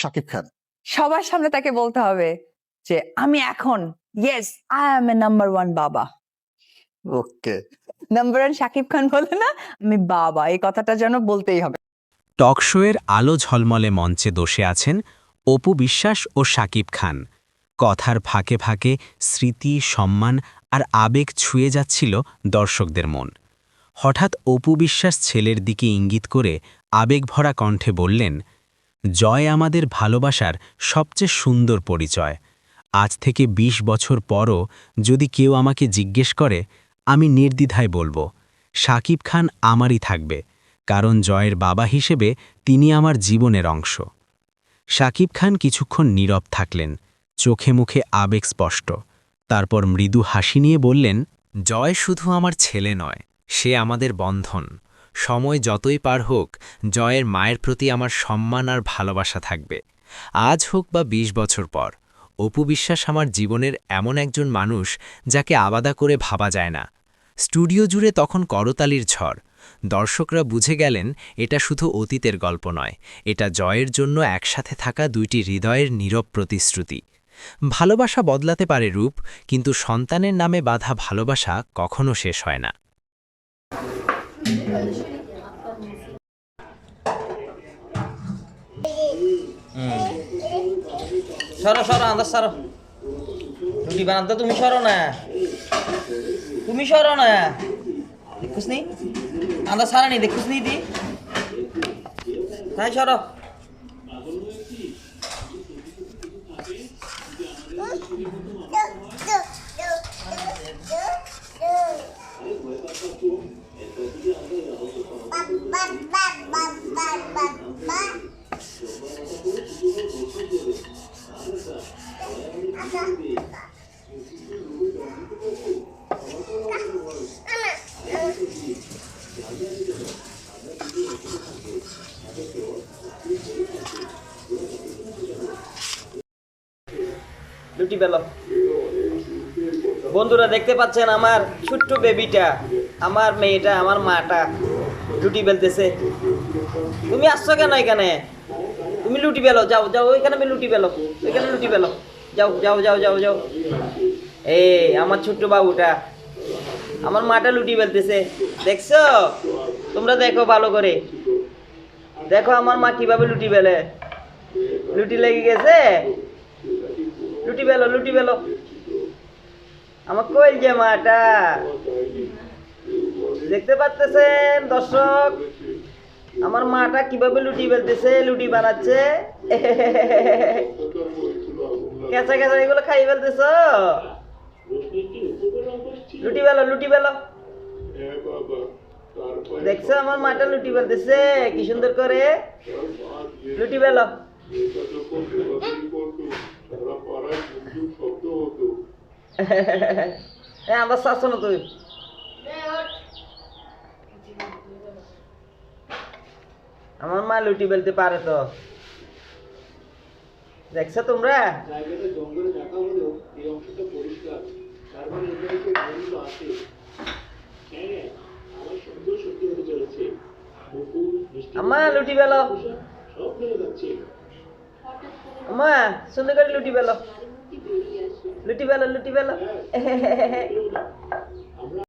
শাকিব খান। সবার সামনে তাকে বলতে হবে যে আমি এখন yes I M A number one বাবা। ওকে, নাম্বার ওয়ান শাকিব খান বলে না, আমি বাবা, এই কথাটা যেন বলতেই হবে। টক শোয়ের আলো ঝলমলে মঞ্চে বসে আছেন অপু বিশ্বাস ও শাকিব খান। কথার ফাঁকে ফাঁকে স্মৃতি, সম্মান আর আবেগ ছুঁয়ে যাচ্ছিল দর্শকদের মন। হঠাৎ অপু বিশ্বাস ছেলের দিকে ইঙ্গিত করে আবেগভরা কণ্ঠে বললেন, জয় আমাদের ভালোবাসার সবচেয়ে সুন্দর পরিচয়। আজ থেকে ২০ বছর পরও যদি কেউ আমাকে জিজ্ঞেস করে, আমি নির্দ্বিধায় বলবো, শাকিব খান আমারই থাকবে, কারণ জয়ের বাবা হিসেবে তিনি আমার জীবনের অংশ। শাকিব খান কিছুক্ষণ নীরব থাকলেন, চোখে মুখে আবেগ স্পষ্ট। তারপর মৃদু হাসি নিয়ে বললেন, জয় শুধু আমার ছেলে নয়, সে আমাদের বন্ধন। সময় যতই পার হোক, জয়ের মায়ের প্রতি আমার সম্মান আর ভালোবাসা থাকবে। আজ হোক বা ২০ বছর পর, অপু বিশ্বাস আমার জীবনের এমন একজন মানুষ যাকে আলাদা করে ভাবা যায় না। স্টুডিও জুড়ে তখন করতালির ঝড়। দর্শকরা বুঝে গেলেন এটা শুধু অতীতের গল্প নয়, এটা জয়ের জন্য একসাথে থাকা দুইটি হৃদয়ের নীরব প্রতিশ্রুতি। ভালোবাসা বদলাতে পারে রূপ, কিন্তু সন্তানের নামে বাঁধা ভালোবাসা কখনো শেষ হয় না। সরো সরো আন্দাজ সরো, রুটি বানাতে তুমি সরো না, তুমি সরো না, দেখুস নি আন্দাজ সারা নি, দেখুস নি দি, হ্যাঁ সরো। লুটি বেলো। বন্ধুরা দেখতে পাচ্ছেন আমার ছোট্ট বেবিটা, আমার মেয়েটা, আমার মাটা লুটি বেলতেছে। তুমি আসছো কেন এখানে? তুমি লুটি বেলো, যাও যাও ওইখানে লুটি বেলো, ওইখানে লুটি বেলো, যাও যাও যাও যাও যাও। এই আমার ছোট্ট বাবুটা, আমার মাটা লুটি বেলতেছে, দেখছো? তোমরা দেখো ভালো করে, দেখো আমার মা কিভাবে লুটি বেলে। লুটি লেগে গেছে, লুটি বেলো, লুটি বেলো। আমার কই যে মাটা, দেখতে পাচ্ছেন দর্শক, আমার মাটা কিভাবে লুটি বেলতেছে, লুটি বানাচ্ছে। কেঁচা কেঁচা এগুলো খাই ফেলতেছ, লুটি বেলো, লুটি বেলো। দেখছো আমার মাটা লুটি বেলতেছে কি সুন্দর করে, লুটি বেলো। আমরা শাসন তুই আমার মা লুটি বেলতে পারে তো, দেখছো তোমরা? আম্মা লুটি বেলো, আম্মা সুন্দর করে লুটি বেলো, লুটি বেলো, লুটি বেলো।